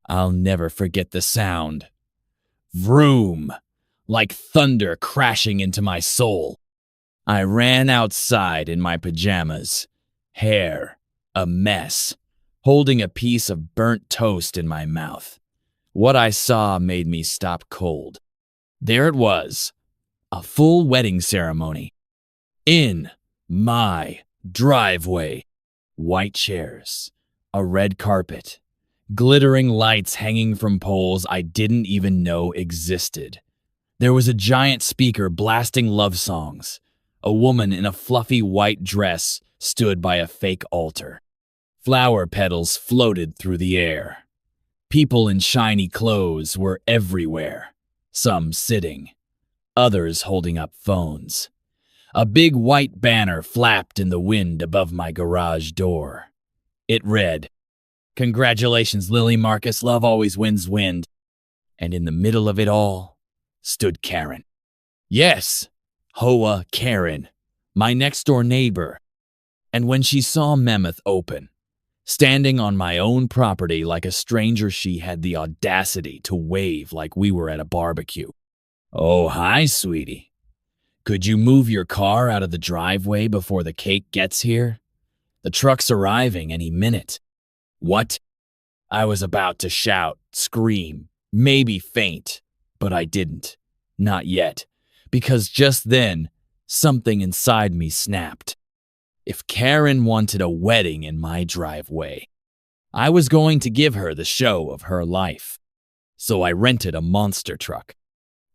I'll never forget the sound. Vroom! Like thunder crashing into my soul. I ran outside in my pajamas, hair a mess, holding a piece of burnt toast in my mouth. What I saw made me stop cold. There it was, a full wedding ceremony. In my driveway. White chairs, a red carpet, glittering lights hanging from poles I didn't even know existed. There was a giant speaker blasting love songs. A woman in a fluffy white dress stood by a fake altar. Flower petals floated through the air. People in shiny clothes were everywhere, some sitting, others holding up phones. A big white banner flapped in the wind above my garage door. It read, "Congratulations, Lily Marcus, love always wins wind." And in the middle of it all stood Karen. Yes, HOA Karen, my next-door neighbor. And when she saw Mammoth open, standing on my own property like a stranger, she had the audacity to wave like we were at a barbecue. "Oh, hi, sweetie. Could you move your car out of the driveway before the cake gets here? The truck's arriving any minute." What? I was about to shout, scream, maybe faint, but I didn't. Not yet, because just then, something inside me snapped. If Karen wanted a wedding in my driveway, I was going to give her the show of her life. So I rented a monster truck.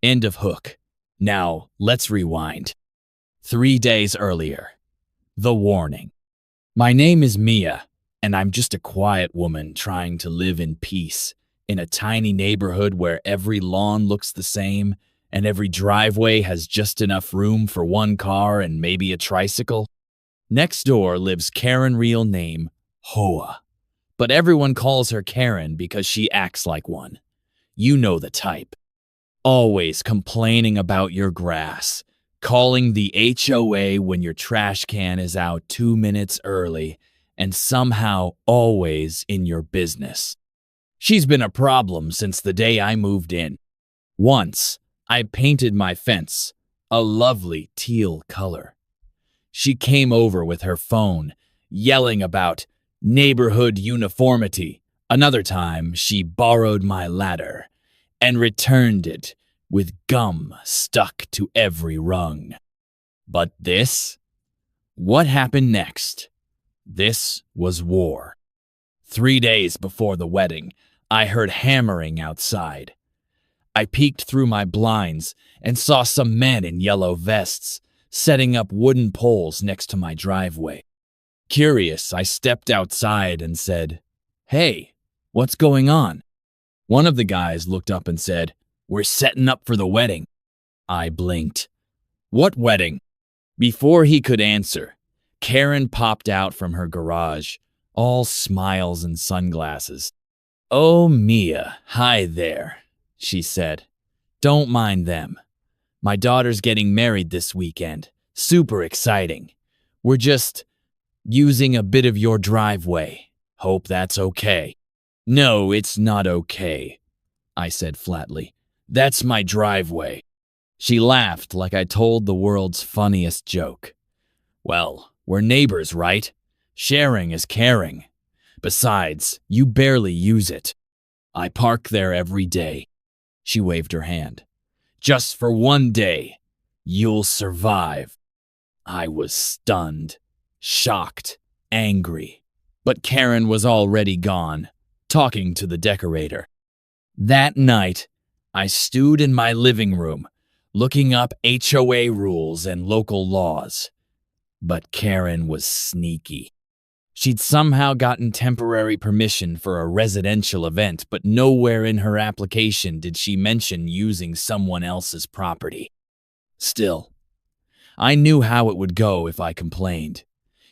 End of hook. Now, let's rewind. 3 days earlier. The warning. My name is Mia, and I'm just a quiet woman trying to live in peace in a tiny neighborhood where every lawn looks the same and every driveway has just enough room for one car and maybe a tricycle. Next door lives Karen, real name Hoa, but everyone calls her Karen because she acts like one. You know the type. Always complaining about your grass, calling the HOA when your trash can is out 2 minutes early, and somehow always in your business. She's been a problem since the day I moved in. Once, I painted my fence a lovely teal color. She came over with her phone, yelling about neighborhood uniformity. Another time, she borrowed my ladder and returned it with gum stuck to every rung. But this? What happened next? This was war. 3 days before the wedding, I heard hammering outside. I peeked through my blinds and saw some men in yellow vests setting up wooden poles next to my driveway. Curious, I stepped outside and said, "Hey, what's going on?" One of the guys looked up and said, "We're setting up for the wedding." I blinked. "What wedding?" Before he could answer, Karen popped out from her garage, all smiles and sunglasses. "Oh, Mia, hi there," she said. "Don't mind them. My daughter's getting married this weekend. Super exciting. We're just using a bit of your driveway. Hope that's okay." "No, it's not okay," I said flatly. "That's my driveway." She laughed like I told the world's funniest joke. "Well, we're neighbors, right? Sharing is caring. Besides, you barely use it. I park there every day." She waved her hand. "Just for one day, you'll survive." I was stunned, shocked, angry. But Karen was already gone, talking to the decorator. That night, I stewed in my living room, looking up HOA rules and local laws. But Karen was sneaky. She'd somehow gotten temporary permission for a residential event, but nowhere in her application did she mention using someone else's property. Still, I knew how it would go if I complained.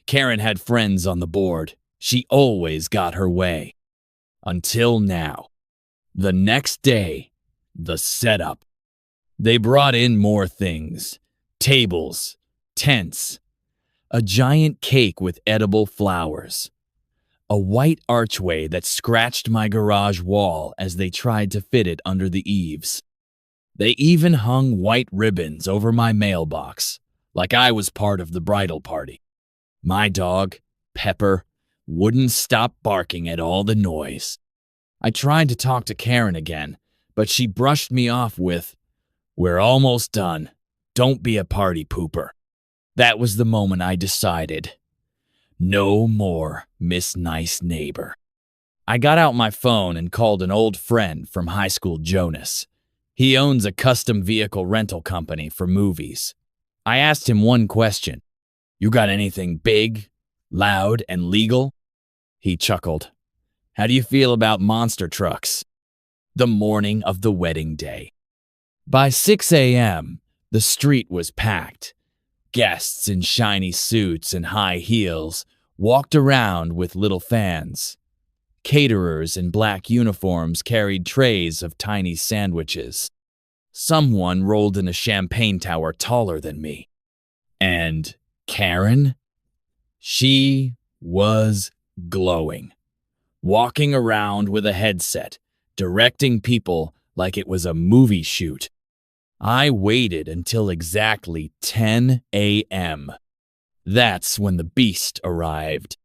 Karen had friends on the board. She always got her way. Until now. The next day, the setup. They brought in more things. Tables, tents, a giant cake with edible flowers, a white archway that scratched my garage wall as they tried to fit it under the eaves. They even hung white ribbons over my mailbox, like I was part of the bridal party. My dog, Pepper, wouldn't stop barking at all the noise. I tried to talk to Karen again, but she brushed me off with, "We're almost done. Don't be a party pooper." That was the moment I decided, no more Miss Nice Neighbor. I got out my phone and called an old friend from high school, Jonas. He owns a custom vehicle rental company for movies. I asked him one question. "You got anything big, loud, and legal?" He chuckled. "How do you feel about monster trucks?" The morning of the wedding day. By 6 a.m., the street was packed. Guests in shiny suits and high heels walked around with little fans. Caterers in black uniforms carried trays of tiny sandwiches. Someone rolled in a champagne tower taller than me. And Karen? She was glowing, walking around with a headset, directing people like it was a movie shoot. I waited until exactly 10 a.m. That's when the beast arrived.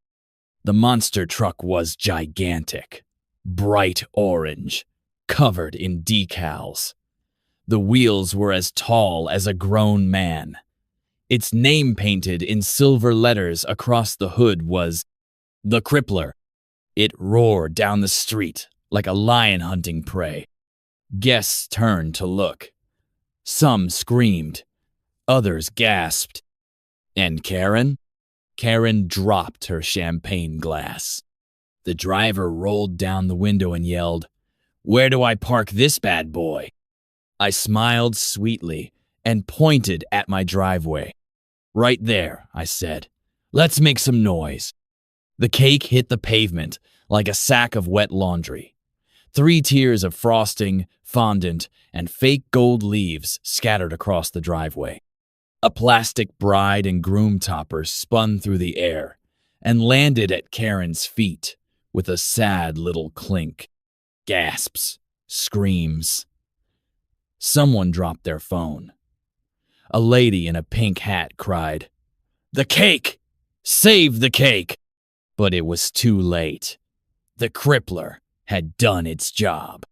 The monster truck was gigantic, bright orange, covered in decals. The wheels were as tall as a grown man. Its name painted in silver letters across the hood was The Crippler. It roared down the street like a lion hunting prey. Guests turned to look. Some screamed. Others gasped. And Karen? Karen dropped her champagne glass. The driver rolled down the window and yelled, "Where do I park this bad boy?" I smiled sweetly and pointed at my driveway. "Right there," I said. "Let's make some noise." The cake hit the pavement like a sack of wet laundry. 3 tiers of frosting, fondant, and fake gold leaves scattered across the driveway. A plastic bride and groom topper spun through the air and landed at Karen's feet with a sad little clink. Gasps, screams. Someone dropped their phone. A lady in a pink hat cried, "The cake! Save the cake!" But it was too late. The crippler had done its job.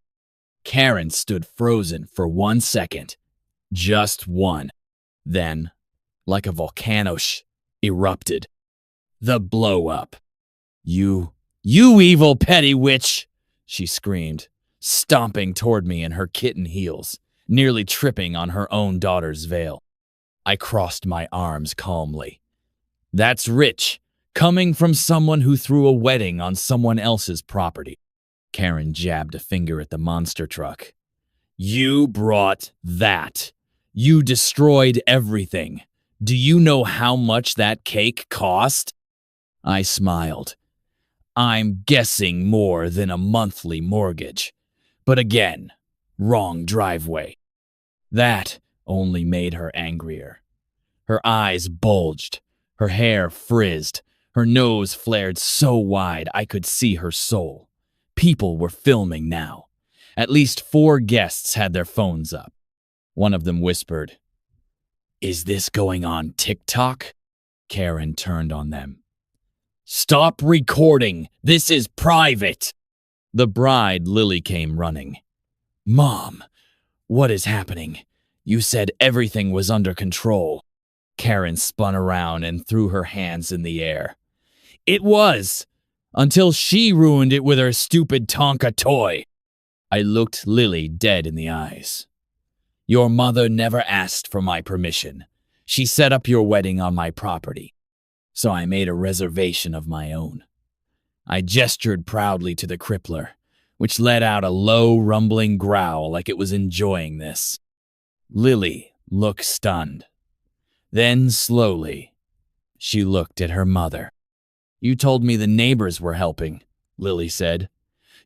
Karen stood frozen for 1 second. Just one. Then, like a volcano erupted. The blow-up. You evil petty witch!" she screamed, stomping toward me in her kitten heels, nearly tripping on her own daughter's veil. I crossed my arms calmly. That's rich, coming from someone who threw a wedding on someone else's property. Karen jabbed a finger at the monster truck. "You brought that. You destroyed everything. Do you know how much that cake cost?" I smiled. "I'm guessing more than a monthly mortgage. But again, wrong driveway." That only made her angrier. Her eyes bulged, her hair frizzed, her nose flared so wide I could see her soul. People were filming now. At least 4 guests had their phones up. One of them whispered, "Is this going on TikTok?" Karen turned on them. "Stop recording! This is private!" The bride, Lily, came running. "Mom, what is happening? You said everything was under control." Karen spun around and threw her hands in the air. "It was, until she ruined it with her stupid Tonka toy." I looked Lily dead in the eyes. "Your mother never asked for my permission. She set up your wedding on my property, so I made a reservation of my own." I gestured proudly to the crippler, which let out a low, rumbling growl like it was enjoying this. Lily looked stunned. Then, slowly, she looked at her mother. "You told me the neighbors were helping," Lily said.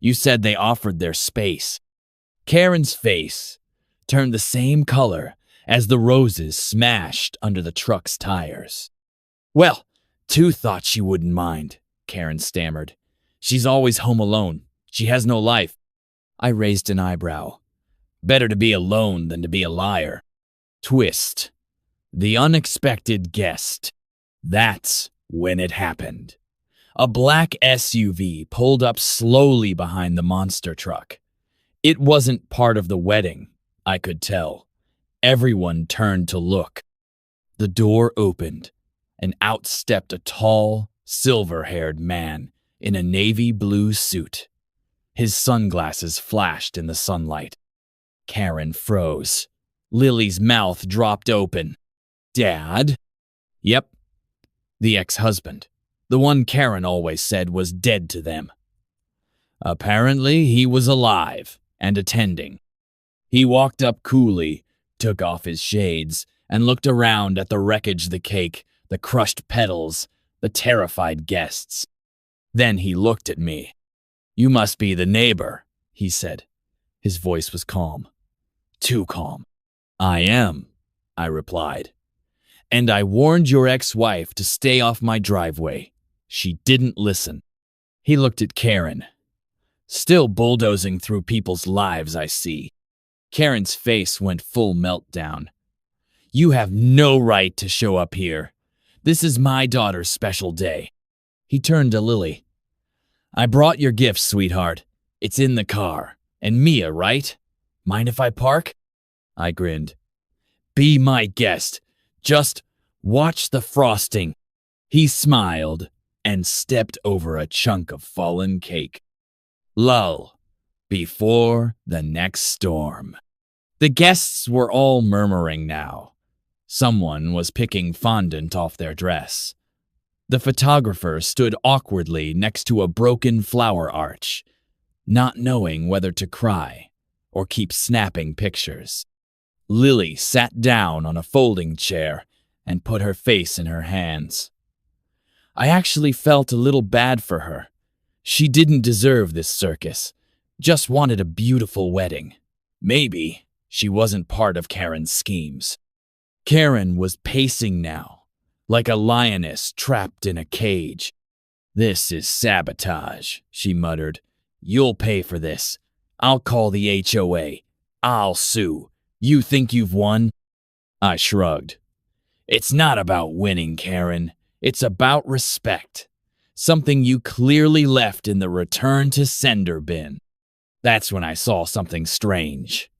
"You said they offered their space." Karen's face turned the same color as the roses smashed under the truck's tires. "Well, 2 thought she wouldn't mind," Karen stammered. She's always home alone. She has no life. I raised an eyebrow. Better to be alone than to be a liar. Twist. The unexpected guest. That's when it happened. A black SUV pulled up slowly behind the monster truck. It wasn't part of the wedding, I could tell. Everyone turned to look. The door opened, and out stepped a tall, silver-haired man in a navy blue suit. His sunglasses flashed in the sunlight. Karen froze. Lily's mouth dropped open. Dad? Yep. The ex-husband. The one Karen always said was dead to them. Apparently, he was alive and attending. He walked up coolly, took off his shades, and looked around at the wreckage, the cake, the crushed petals, the terrified guests. Then he looked at me. You must be the neighbor, he said. His voice was calm. Too calm. I am, I replied. And I warned your ex-wife to stay off my driveway. She didn't listen. He looked at Karen. Still bulldozing through people's lives, I see. Karen's face went full meltdown. You have no right to show up here. This is my daughter's special day. He turned to Lily. I brought your gift, sweetheart. It's in the car. And Mia, right? Mind if I park? I grinned. Be my guest. Just watch the frosting. He smiled and stepped over a chunk of fallen cake. Lull. Before the next storm. The guests were all murmuring now. Someone was picking fondant off their dress. The photographer stood awkwardly next to a broken flower arch, not knowing whether to cry or keep snapping pictures. Lily sat down on a folding chair and put her face in her hands. I actually felt a little bad for her. She didn't deserve this circus, just wanted a beautiful wedding. Maybe she wasn't part of Karen's schemes. Karen was pacing now, like a lioness trapped in a cage. This is sabotage, she muttered. You'll pay for this. I'll call the HOA. I'll sue. You think you've won? I shrugged. It's not about winning, Karen. It's about respect. Something you clearly left in the return to sender bin. That's when I saw something strange.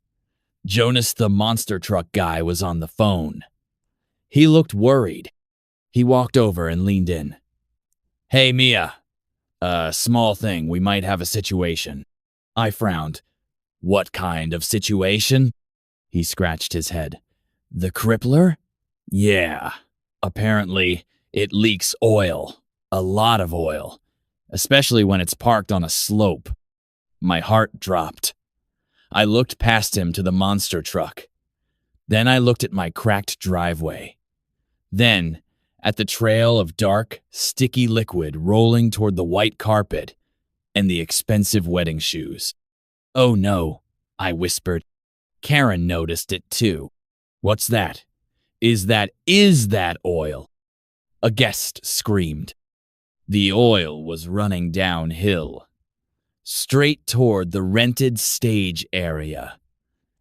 Jonas the monster truck guy was on the phone. He looked worried. He walked over and leaned in. Hey, Mia. Small thing, we might have a situation. I frowned. What kind of situation? He scratched his head. The crippler? Yeah. Apparently, it leaks oil. A lot of oil. Especially when it's parked on a slope. My heart dropped. I looked past him to the monster truck. Then I looked at my cracked driveway. Then, at the trail of dark, sticky liquid rolling toward the white carpet and the expensive wedding shoes. Oh no, I whispered. Karen noticed it too. What's that? Is that oil? A guest screamed. The oil was running downhill, straight toward the rented stage area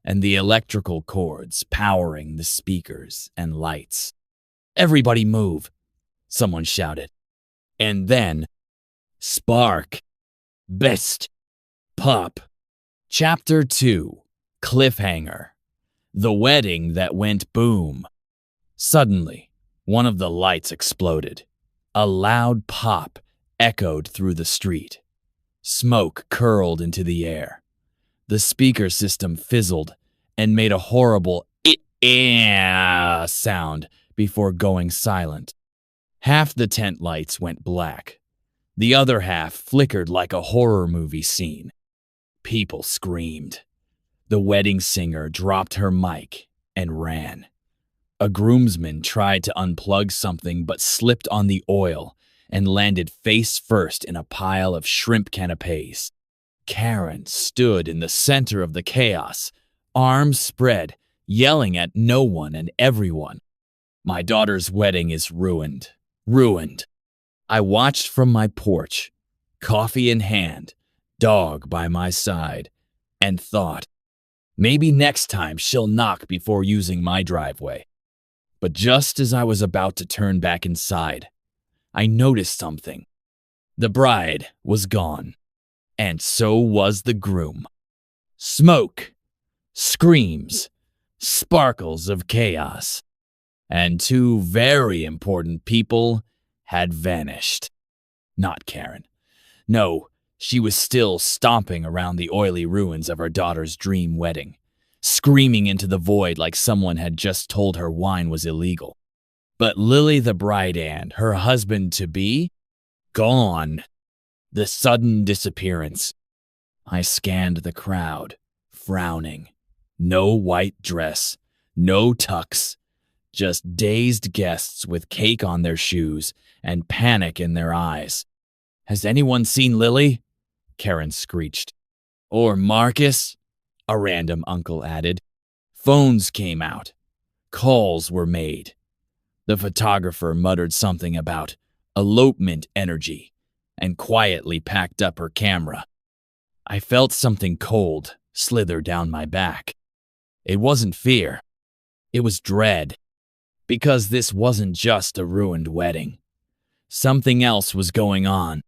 and the electrical cords powering the speakers and lights. Everybody move, someone shouted. And then, spark, best, pop. Chapter 2, Cliffhanger. The wedding that went boom. Suddenly, one of the lights exploded. A loud pop echoed through the street. Smoke curled into the air. The speaker system fizzled and made a horrible sound before going silent. Half the tent lights went black. The other half flickered like a horror movie scene. People screamed. The wedding singer dropped her mic and ran. A groomsman tried to unplug something but slipped on the oil and landed face first in a pile of shrimp canapes. Karen stood in the center of the chaos, arms spread, yelling at no one and everyone. My daughter's wedding is ruined. Ruined. I watched from my porch, coffee in hand, dog by my side, and thought, maybe next time she'll knock before using my driveway. But just as I was about to turn back inside, I noticed something. The bride was gone, and so was the groom. Smoke, screams, sparkles of chaos, and two very important people had vanished. Not Karen. No, she was still stomping around the oily ruins of her daughter's dream wedding, screaming into the void like someone had just told her wine was illegal. But Lily the bride and her husband-to-be, gone. The sudden disappearance. I scanned the crowd, frowning. No white dress, no tux, just dazed guests with cake on their shoes and panic in their eyes. Has anyone seen Lily? Karen screeched. Or Marcus? A random uncle added. Phones came out. Calls were made. The photographer muttered something about elopement energy and quietly packed up her camera. I felt something cold slither down my back. It wasn't fear. It was dread. Because this wasn't just a ruined wedding. Something else was going on.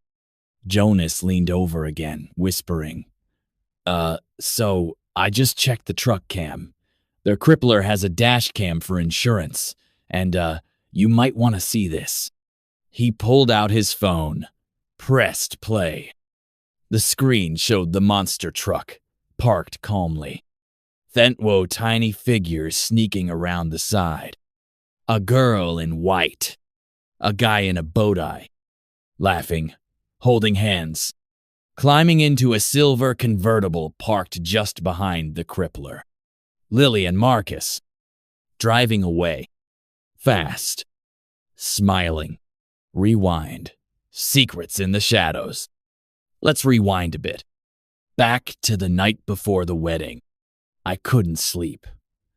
Jonas leaned over again, whispering, So I just checked the truck cam. Their crippler has a dash cam for insurance, and, you might want to see this. He pulled out his phone, pressed play. The screen showed the monster truck, parked calmly. Thentwo tiny figures sneaking around the side. A girl in white. A guy in a bow tie. Laughing, holding hands. Climbing into a silver convertible parked just behind the crippler. Lily and Marcus. Driving away. Fast. Smiling. Rewind. Secrets in the shadows. Let's rewind a bit. Back to the night before the wedding. I couldn't sleep.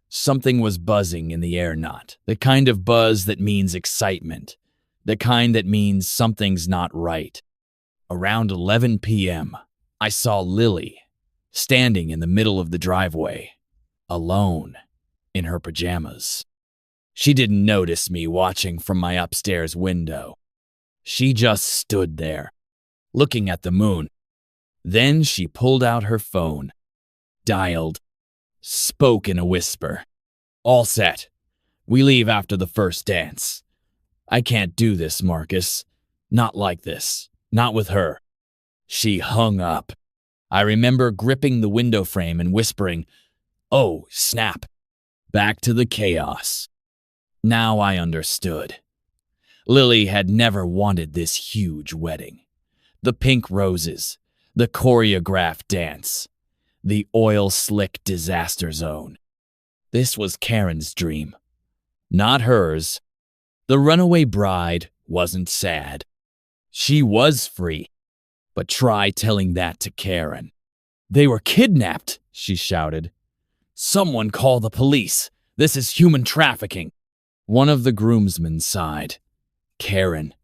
Something was buzzing in the air knot. The kind of buzz that means excitement. The kind that means something's not right. Around 11 p.m., I saw Lily standing in the middle of the driveway, alone, in her pajamas. She didn't notice me watching from my upstairs window. She just stood there, looking at the moon. Then she pulled out her phone, dialed, spoke in a whisper. All set. We leave after the first dance. I can't do this, Marcus. Not like this. Not with her. She hung up. I remember gripping the window frame and whispering, oh, snap. Back to the chaos. Now I understood. Lily had never wanted this huge wedding. The pink roses, the choreographed dance, the oil-slick disaster zone. This was Karen's dream, not hers. The runaway bride wasn't sad. She was free. But try telling that to Karen. They were kidnapped, she shouted. Someone call the police. This is human trafficking. One of the groomsmen sighed. Karen,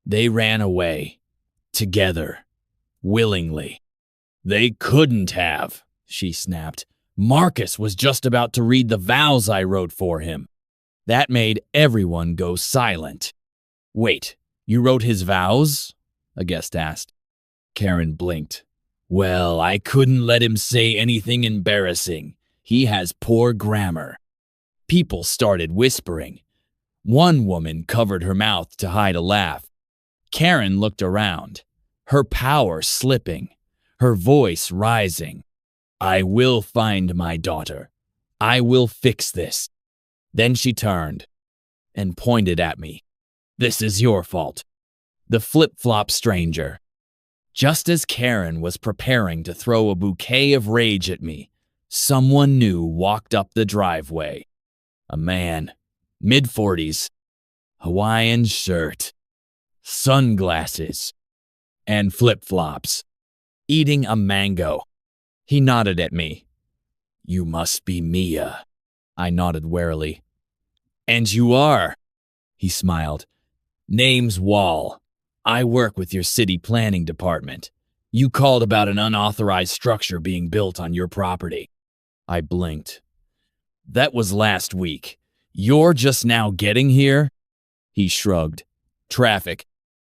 they ran away. Together. Willingly. They couldn't have, she snapped. Marcus was just about to read the vows I wrote for him. That made everyone go silent. Wait, you wrote his vows? A guest asked. Karen blinked. Well, I couldn't let him say anything embarrassing. He has poor grammar. People started whispering. One woman covered her mouth to hide a laugh. Karen looked around, her power slipping, her voice rising. I will find my daughter. I will fix this. Then she turned and pointed at me. This is your fault. The flip-flop stranger. Just as Karen was preparing to throw a bouquet of rage at me, someone new walked up the driveway. A man, mid-40s, Hawaiian shirt, sunglasses, and flip-flops, eating a mango. He nodded at me. You must be Mia. I nodded warily. And you are, he smiled. Name's Wall. I work with your city planning department. You called about an unauthorized structure being built on your property. I blinked. That was last week. You're just now getting here? He shrugged. Traffic.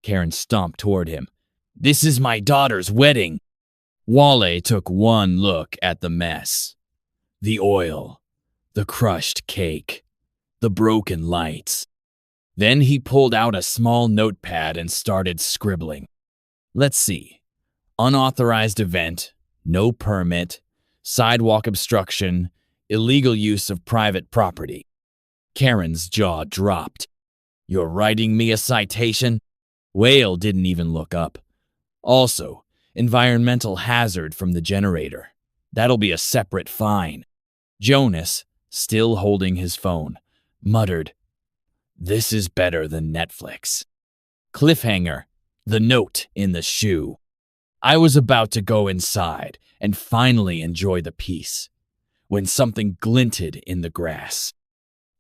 Karen stomped toward him. This is my daughter's wedding. Wale took one look at the mess. The oil, the crushed cake, the broken lights. Then he pulled out a small notepad and started scribbling. Let's see. Unauthorized event, no permit, sidewalk obstruction, illegal use of private property. Karen's jaw dropped. You're writing me a citation? Whale didn't even look up. Also, environmental hazard from the generator. That'll be a separate fine. Jonas, still holding his phone, muttered, This is better than Netflix. Cliffhanger, the note in the shoe. I was about to go inside and finally enjoy the peace when something glinted in the grass.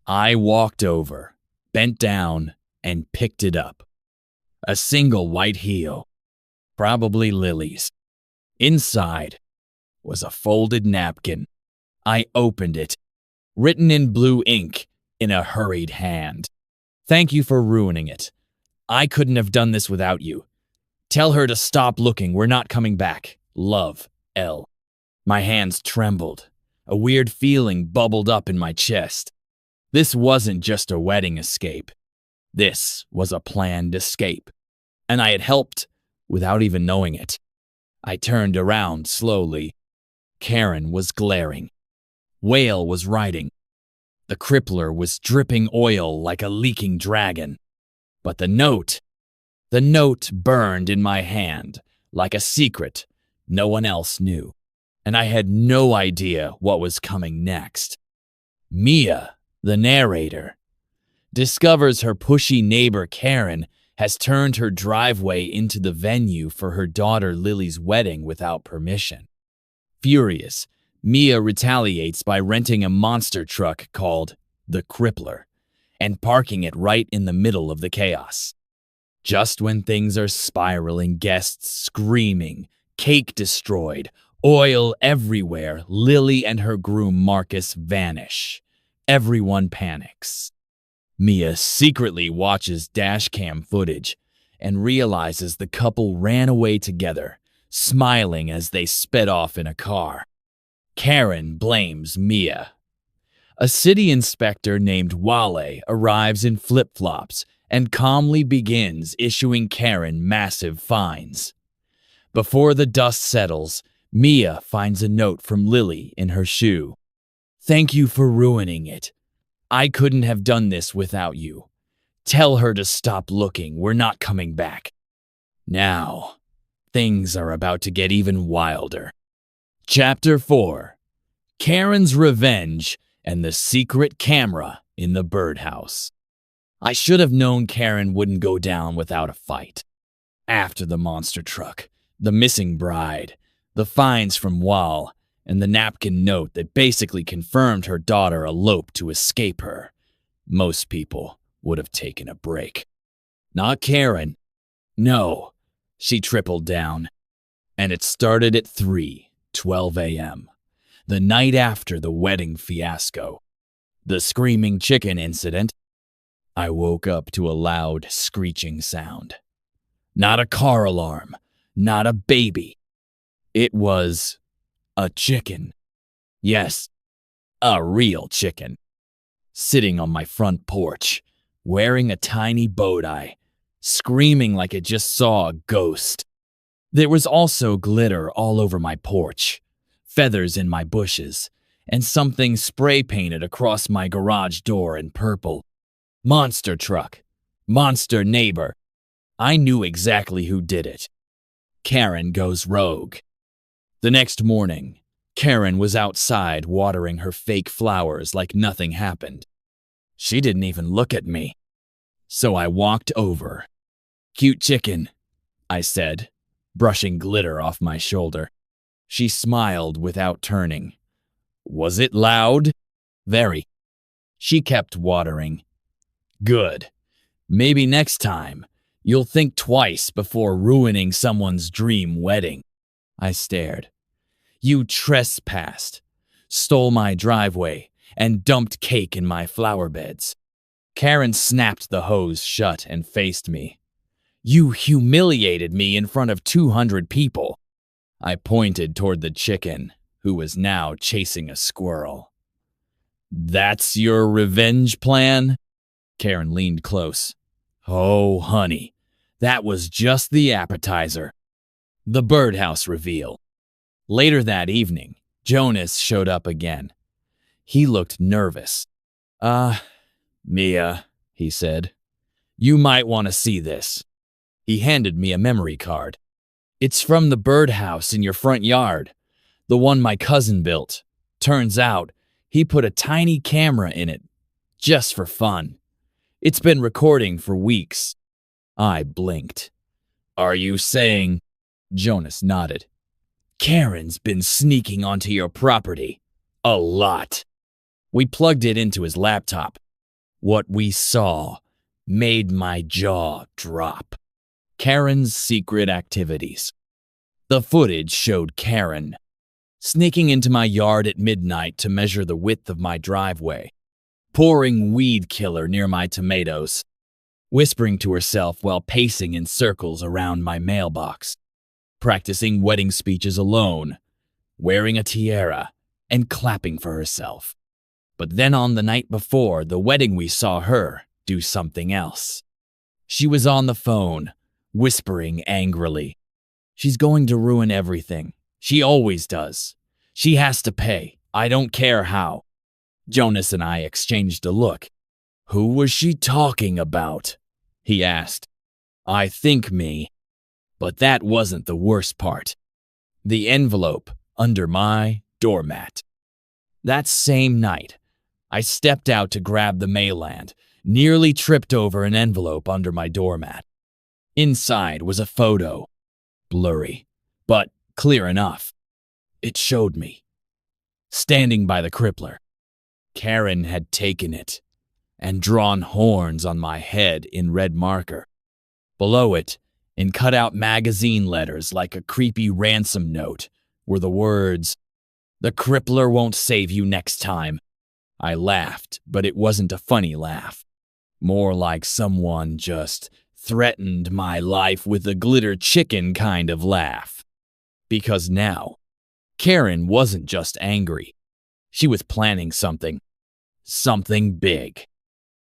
I walked over, bent down, and picked it up. A single white heel, probably Lily's. Inside was a folded napkin. I opened it, written in blue ink in a hurried hand. Thank you for ruining it. I couldn't have done this without you. Tell her to stop looking. We're not coming back. Love, L. My hands trembled. A weird feeling bubbled up in my chest. This wasn't just a wedding escape. This was a planned escape. And I had helped without even knowing it. I turned around slowly. Karen was glaring. Whale was writing. The crippler was dripping oil like a leaking dragon. But the note burned in my hand like a secret no one else knew. And I had no idea what was coming next. Mia, the narrator, discovers her pushy neighbor Karen has turned her driveway into the venue for her daughter Lily's wedding without permission. Furious, Mia retaliates by renting a monster truck called the Crippler and parking it right in the middle of the chaos. Just when things are spiraling, guests screaming, cake destroyed, oil everywhere, Lily and her groom Marcus vanish. Everyone panics. Mia secretly watches dashcam footage and realizes the couple ran away together, smiling as they sped off in a car. Karen blames Mia. A city inspector named Wale arrives in flip-flops and calmly begins issuing Karen massive fines. Before the dust settles, Mia finds a note from Lily in her shoe. Thank you for ruining it. I couldn't have done this without you. Tell her to stop looking. We're not coming back. Now, things are about to get even wilder. Chapter 4. Karen's Revenge and the Secret Camera in the Birdhouse. I should have known Karen wouldn't go down without a fight. After the monster truck, the missing bride, the fines from Wal, and the napkin note that basically confirmed her daughter eloped to escape her, most people would have taken a break. Not Karen. No, she tripled down. And it started at 3:12 a.m., the night after the wedding fiasco. The screaming chicken incident. I woke up to a loud, screeching sound. Not a car alarm, not a baby. It was a chicken. Yes, a real chicken. Sitting on my front porch, wearing a tiny bow tie, screaming like it just saw a ghost. There was also glitter all over my porch, feathers in my bushes, and something spray-painted across my garage door in purple. Monster truck. Monster neighbor. I knew exactly who did it. Karen goes rogue. The next morning, Karen was outside watering her fake flowers like nothing happened. She didn't even look at me. So I walked over. Cute chicken, I said, brushing glitter off my shoulder. She smiled without turning. Was it loud? Very. She kept watering. Good. Maybe next time, You'll think twice before ruining someone's dream wedding. I stared. You trespassed, stole my driveway, and dumped cake in my flower beds. Karen snapped the hose shut and faced me. You humiliated me in front of 200 people. I pointed toward the chicken, who was now chasing a squirrel. That's your revenge plan? Karen leaned close. Oh, honey, that was just the appetizer. The birdhouse reveal. Later that evening, Jonas showed up again. He looked nervous. Mia, he said, you might want to see this. He handed me a memory card. It's from the birdhouse in your front yard, the one my cousin built. Turns out, he put a tiny camera in it, just for fun. It's been recording for weeks. I blinked. Are you saying? Jonas nodded. Karen's been sneaking onto your property. A lot. We plugged it into his laptop. What we saw made my jaw drop. Karen's secret activities. The footage showed Karen sneaking into my yard at midnight to measure the width of my driveway, pouring weed killer near my tomatoes, whispering to herself while pacing in circles around my mailbox, practicing wedding speeches alone, wearing a tiara, and clapping for herself. But then on the night before the wedding, we saw her do something else. She was on the phone, whispering angrily. She's going to ruin everything. She always does. She has to pay. I don't care how. Jonas and I exchanged a look. Who was she talking about? He asked. I think me. But that wasn't the worst part. The envelope under my doormat. That same night, I stepped out to grab the mail-land, nearly tripped over an envelope under my doormat. Inside was a photo. Blurry, but clear enough. It showed me, standing by the crippler. Karen had taken it and drawn horns on my head in red marker. Below it, in cut-out magazine letters like a creepy ransom note, were the words, "The crippler won't save you next time." I laughed, but it wasn't a funny laugh. More like someone just threatened my life with a glitter chicken kind of laugh. Because now, Karen wasn't just angry. She was planning something. Something big.